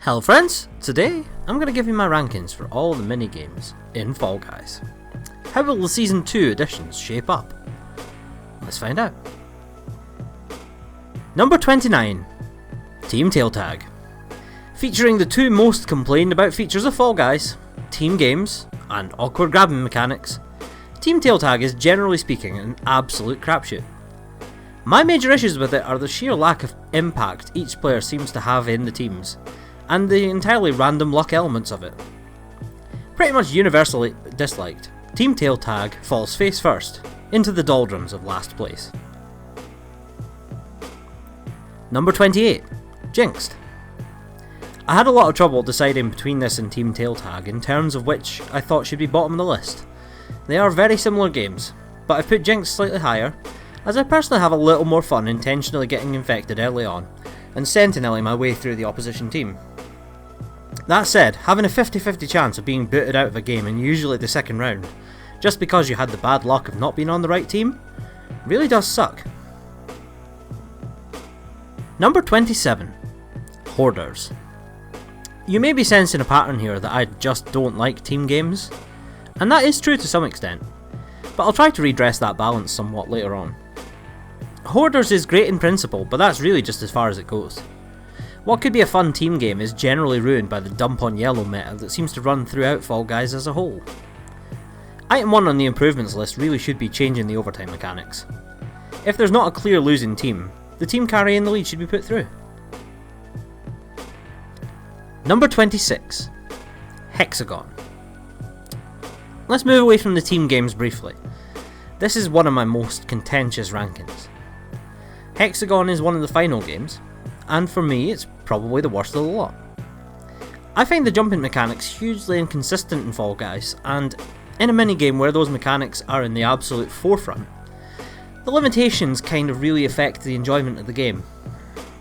Hello friends, today I'm going to give you my rankings for all the mini-games in Fall Guys. How will the Season 2 additions shape up? Let's find out. Number 29, Team Tail Tag. Featuring the two most complained about features of Fall Guys, team games and awkward grabbing mechanics, Team Tail Tag is generally speaking an absolute crapshoot. My major issues with it are the sheer lack of impact each player seems to have in the teams, and the entirely random luck elements of it. Pretty much universally disliked, Team Tail Tag falls face first into the doldrums of last place. Number 28, Jinxed. I had a lot of trouble deciding between this and Team Tail Tag in terms of which I thought should be bottom of the list. They are very similar games, but I've put Jinxed slightly higher, as I personally have a little more fun intentionally getting infected early on, and sentinelling my way through the opposition team. That said, having a 50-50 chance of being booted out of a game in usually the second round, just because you had the bad luck of not being on the right team, really does suck. Number 27, Hoarders. You may be sensing a pattern here that I just don't like team games, and that is true to some extent, but I'll try to redress that balance somewhat later on. Hoarders is great in principle, but that's really just as far as it goes. What could be a fun team game is generally ruined by the dump on yellow meta that seems to run throughout Fall Guys as a whole. Item 1 on the improvements list really should be changing the overtime mechanics. If there's not a clear losing team, the team carrying the lead should be put through. Number 26, Hexagon. Let's move away from the team games briefly. This is one of my most contentious rankings. Hexagon is one of the final games, and for me it's probably the worst of the lot. I find the jumping mechanics hugely inconsistent in Fall Guys, and in a minigame where those mechanics are in the absolute forefront, the limitations kind of really affect the enjoyment of the game.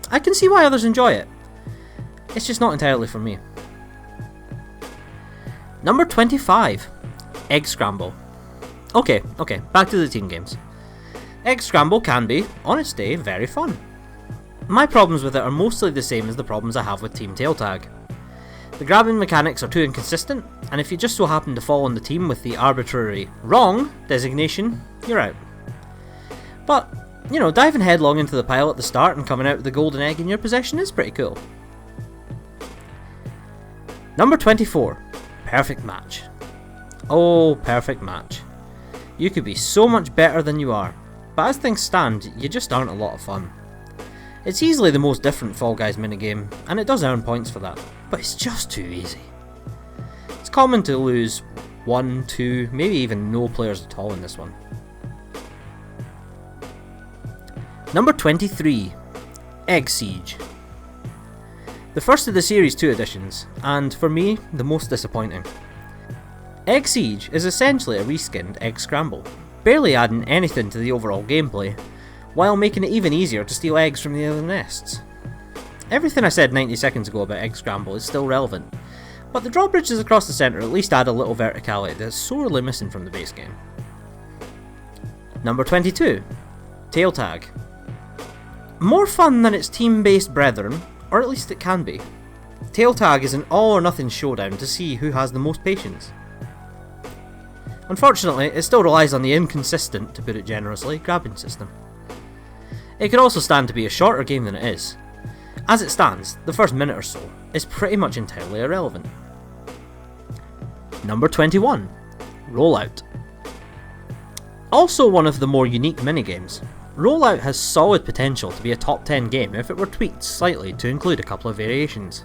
I can see why others enjoy it, it's just not entirely for me. Number 25, Egg Scramble. Okay, back to the team games. Egg Scramble can be, on its day, very fun. My problems with it are mostly the same as the problems I have with Team Tail Tag. The grabbing mechanics are too inconsistent, and if you just so happen to fall on the team with the arbitrary wrong designation, you're out. But, diving headlong into the pile at the start and coming out with the golden egg in your possession is pretty cool. Number 24, Perfect Match. Oh, Perfect Match. You could be so much better than you are, but as things stand, you just aren't a lot of fun. It's easily the most different Fall Guys minigame, and it does earn points for that, but it's just too easy. It's common to lose 1, 2, maybe even no players at all in this one. Number 23, Egg Siege. The first of the Series 2 editions, and for me, the most disappointing. Egg Siege is essentially a reskinned Egg Scramble, barely adding anything to the overall gameplay, while making it even easier to steal eggs from the other nests. Everything I said 90 seconds ago about Egg Scramble is still relevant, but the drawbridges across the centre at least add a little verticality that's sorely missing from the base game. Number 22, Tail Tag. More fun than its team-based brethren, or at least it can be. Tail Tag is an all or nothing showdown to see who has the most patience. Unfortunately, it still relies on the inconsistent, to put it generously, grabbing system. It could also stand to be a shorter game than it is. As it stands, the first minute or so is pretty much entirely irrelevant. Number 21, Rollout. Also one of the more unique minigames, Rollout has solid potential to be a top 10 game if it were tweaked slightly to include a couple of variations.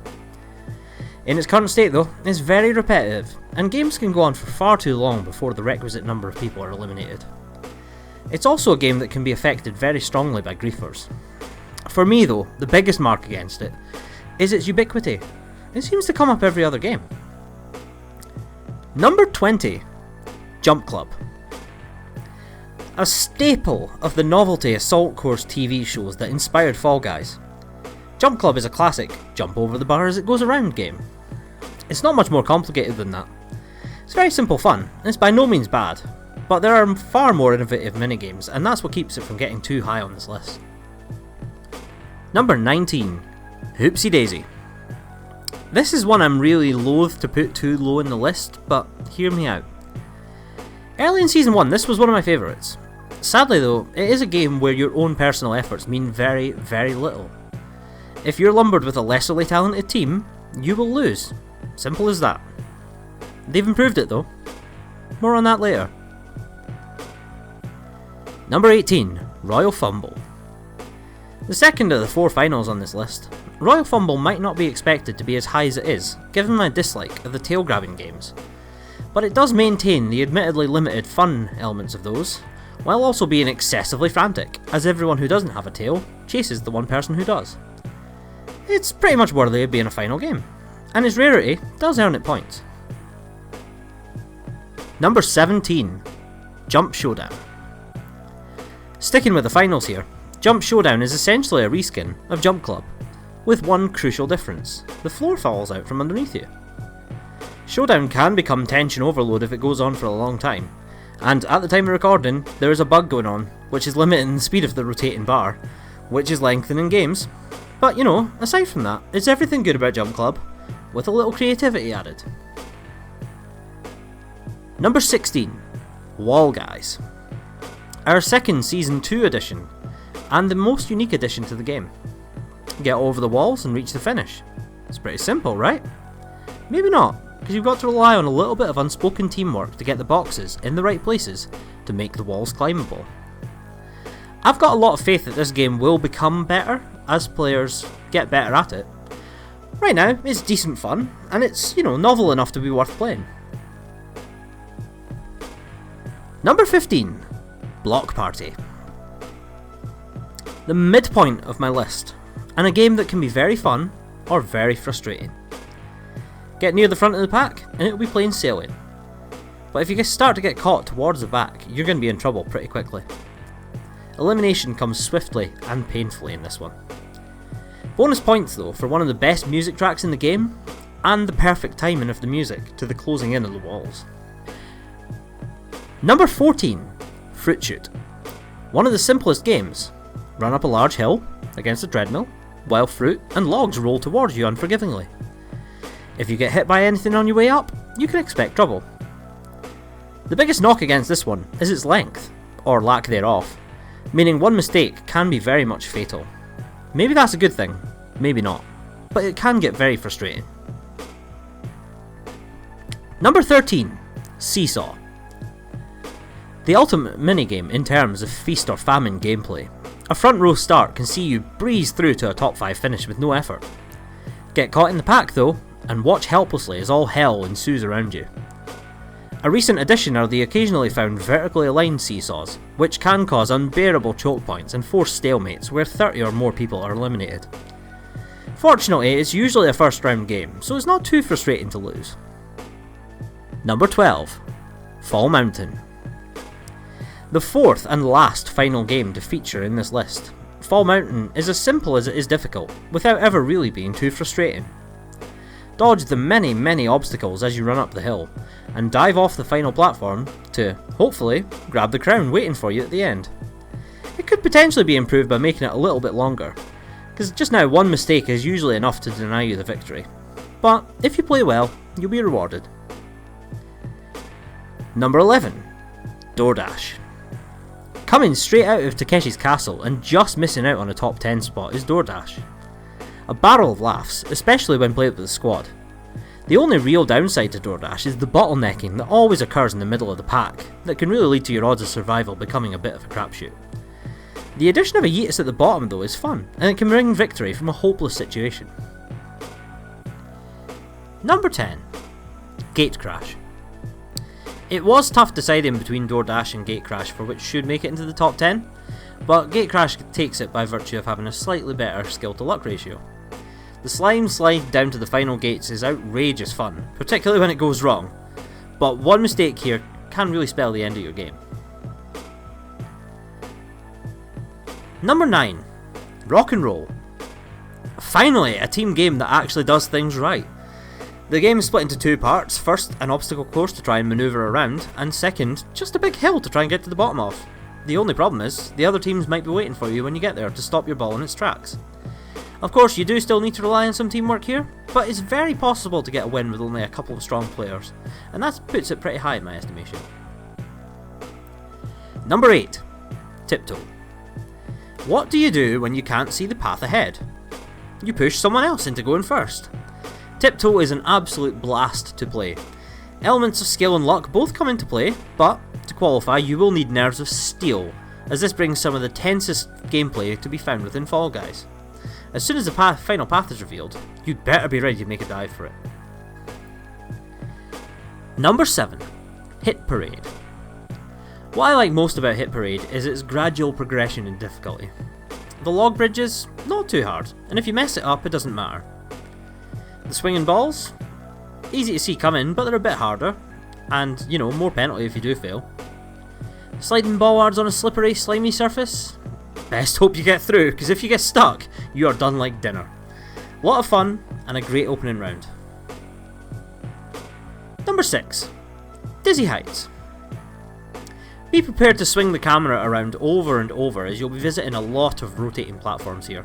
In its current state though, it's very repetitive, and games can go on for far too long before the requisite number of people are eliminated. It's also a game that can be affected very strongly by griefers. For me though, the biggest mark against it is its ubiquity. It seems to come up every other game. Number 20, Jump Club. A staple of the novelty Assault Course TV shows that inspired Fall Guys. Jump Club is a classic jump over the bar as it goes around game. It's not much more complicated than that. It's very simple fun, and it's by no means bad, but there are far more innovative minigames, and that's what keeps it from getting too high on this list. Number 19, Hoopsie Daisy. This is one I'm really loath to put too low in the list, but hear me out. Early in Season 1, this was one of my favourites. Sadly though, it is a game where your own personal efforts mean very, very little. If you're lumbered with a lesserly talented team, you will lose. Simple as that. They've improved it though. More on that later. Number 18, Royal Fumble. The second of the 4 finals on this list, Royal Fumble might not be expected to be as high as it is, given my dislike of the tail grabbing games, but it does maintain the admittedly limited fun elements of those, while also being excessively frantic, as everyone who doesn't have a tail chases the one person who does. It's pretty much worthy of being a final game, and its rarity does earn it points. Number 17, Jump Showdown. Sticking with the finals here, Jump Showdown is essentially a reskin of Jump Club, with one crucial difference: the floor falls out from underneath you. Showdown can become tension overload if it goes on for a long time, and at the time of recording there is a bug going on which is limiting the speed of the rotating bar, which is lengthening games. But you know, aside from that, it's everything good about Jump Club, with a little creativity added. Number 16, Wall Guys. Our second Season 2 edition, and the most unique addition to the game. Get over the walls and reach the finish. It's pretty simple, right? Maybe not, because you've got to rely on a little bit of unspoken teamwork to get the boxes in the right places to make the walls climbable. I've got a lot of faith that this game will become better as players get better at it. Right now, it's decent fun, and it's, novel enough to be worth playing. Number 15, Block Party. The midpoint of my list, and a game that can be very fun or very frustrating. Get near the front of the pack and it'll be plain sailing. But if you start to get caught towards the back, you're going to be in trouble pretty quickly. Elimination comes swiftly and painfully in this one. Bonus points though for one of the best music tracks in the game, and the perfect timing of the music to the closing in of the walls. Number 14, Fruit Shoot. One of the simplest games. Run up a large hill against a treadmill, while fruit and logs roll towards you unforgivingly. If you get hit by anything on your way up, you can expect trouble. The biggest knock against this one is its length, or lack thereof, meaning one mistake can be very much fatal. Maybe that's a good thing, maybe not, but it can get very frustrating. Number 13, Seesaw. The ultimate minigame in terms of feast or famine gameplay. A front row start can see you breeze through to a top 5 finish with no effort. Get caught in the pack though, and watch helplessly as all hell ensues around you. A recent addition are the occasionally found vertically aligned seesaws, which can cause unbearable choke points and force stalemates where 30 or more people are eliminated. Fortunately, it's usually a first round game, so it's not too frustrating to lose. Number 12, Fall Mountain. The fourth and last final game to feature in this list, Fall Mountain is as simple as it is difficult, without ever really being too frustrating. Dodge the many obstacles as you run up the hill, and dive off the final platform to, hopefully, grab the crown waiting for you at the end. It could potentially be improved by making it a little bit longer, because just now one mistake is usually enough to deny you the victory. But if you play well, you'll be rewarded. Number 11, DoorDash. Coming straight out of Takeshi's Castle and just missing out on a top 10 spot is DoorDash. A barrel of laughs, especially when played with a squad. The only real downside to DoorDash is the bottlenecking that always occurs in the middle of the pack, that can really lead to your odds of survival becoming a bit of a crapshoot. The addition of a Yeetus at the bottom though is fun, and it can bring victory from a hopeless situation. Number 10, Gate Crash. It was tough deciding between DoorDash and Gate Crash for which should make it into the top 10, but Gate Crash takes it by virtue of having a slightly better skill to luck ratio. The slime slide down to the final gates is outrageous fun, particularly when it goes wrong, but one mistake here can really spell the end of your game. Number 9, Rock and Roll. Finally, a team game that actually does things right. The game is split into 2 parts, first an obstacle course to try and manoeuvre around, and second, just a big hill to try and get to the bottom of. The only problem is, the other teams might be waiting for you when you get there to stop your ball in its tracks. Of course, you do still need to rely on some teamwork here, but it's very possible to get a win with only a couple of strong players, and that puts it pretty high in my estimation. Number 8. Tiptoe. What do you do when you can't see the path ahead? You push someone else into going first. Tiptoe is an absolute blast to play. Elements of skill and luck both come into play, but to qualify you will need nerves of steel, as this brings some of the tensest gameplay to be found within Fall Guys. As soon as the final path is revealed, you'd better be ready to make a dive for it. Number 7. Hit Parade. What I like most about Hit Parade is its gradual progression in difficulty. The log bridges, not too hard, and if you mess it up it doesn't matter. The swinging balls, easy to see coming, but they're a bit harder, and you know, more penalty if you do fail. Sliding bollards on a slippery, slimy surface, best hope you get through, because if you get stuck, you are done like dinner. A lot of fun, and a great opening round. Number 6. Dizzy Heights. Be prepared to swing the camera around over and over, as you'll be visiting a lot of rotating platforms here.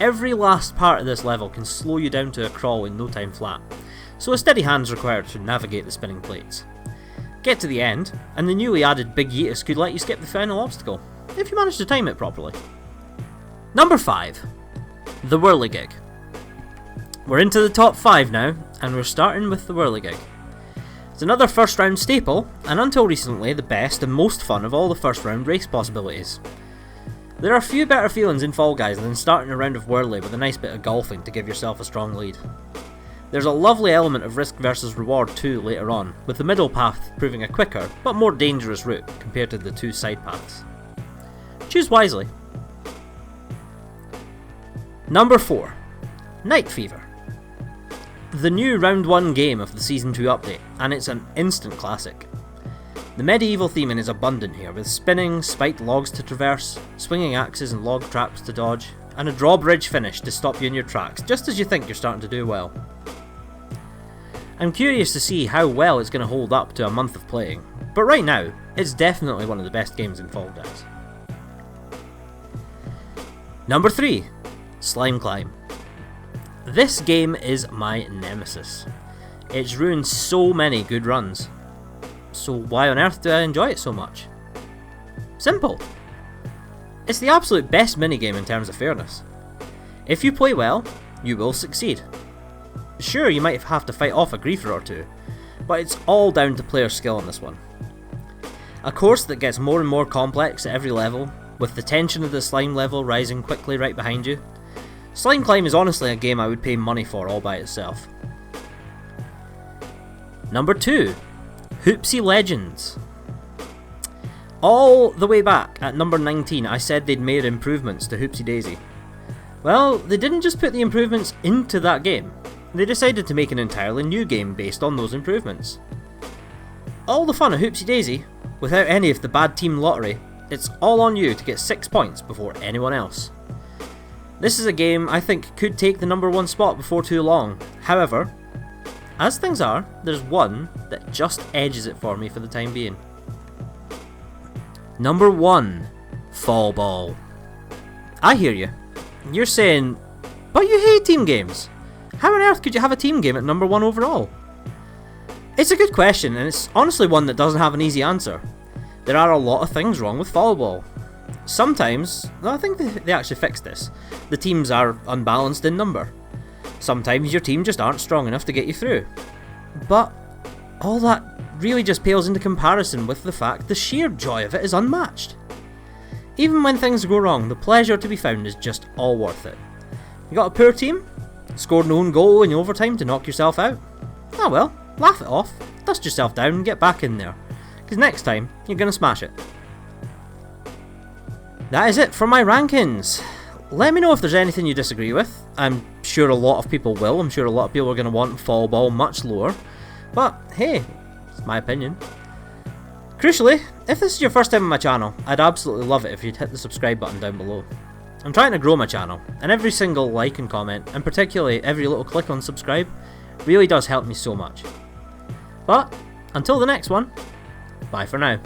Every last part of this level can slow you down to a crawl in no time flat, so a steady hand's required to navigate the spinning plates. Get to the end, and the newly added Big Yeetus could let you skip the final obstacle, if you manage to time it properly. Number 5. The whirligig. We're into the top 5 now, and we're starting with the whirligig. It's another first round staple, and until recently the best and most fun of all the first round race possibilities. There are few better feelings in Fall Guys than starting a round of whirly with a nice bit of golfing to give yourself a strong lead. There's a lovely element of risk versus reward too later on, with the middle path proving a quicker but more dangerous route compared to the 2 side paths. Choose wisely. Number 4. Night Fever. The new round 1 game of the season 2 update, and it's an instant classic. The medieval theming is abundant here, with spinning, spiked logs to traverse, swinging axes and log traps to dodge, and a drawbridge finish to stop you in your tracks just as you think you're starting to do well. I'm curious to see how well it's going to hold up to a month of playing, but right now, it's definitely one of the best games in Fall Guys. Number 3. Slime Climb. This game is my nemesis. It's ruined so many good runs. So why on earth do I enjoy it so much? Simple. It's the absolute best minigame in terms of fairness. If you play well, you will succeed. Sure, you might have to fight off a griefer or two, but it's all down to player skill on this one. A course that gets more and more complex at every level, with the tension of the slime level rising quickly right behind you. Slime Climb is honestly a game I would pay money for all by itself. Number 2. Hoopsie Legends. All the way back at number 19 I said they'd made improvements to Hoopsie Daisy. Well, they didn't just put the improvements into that game, they decided to make an entirely new game based on those improvements. All the fun of Hoopsie Daisy, without any of the bad team lottery, it's all on you to get 6 points before anyone else. This is a game I think could take the number 1 spot before too long. However, as things are, there's one that just edges it for me for the time being. Number 1. Fall Ball. I hear you. You're saying, but you hate team games. How on earth could you have a team game at number 1 overall? It's a good question, and it's honestly one that doesn't have an easy answer. There are a lot of things wrong with Fall Ball. Sometimes, I think they actually fixed this, the teams are unbalanced in number. Sometimes your team just aren't strong enough to get you through. But all that really just pales into comparison with the fact the sheer joy of it is unmatched. Even when things go wrong, the pleasure to be found is just all worth it. You got a poor team? Scored an own goal in overtime to knock yourself out? Ah well, laugh it off, dust yourself down and get back in there, because next time you're going to smash it. That is it for my rankings. Let me know if there's anything you disagree with. I'm sure a lot of people will. I'm sure a lot of people are going to want Fall Ball much lower. But hey, it's my opinion. Crucially, if this is your first time on my channel, I'd absolutely love it if you'd hit the subscribe button down below. I'm trying to grow my channel, and every single like and comment, and particularly every little click on subscribe, really does help me so much. But, until the next one, bye for now.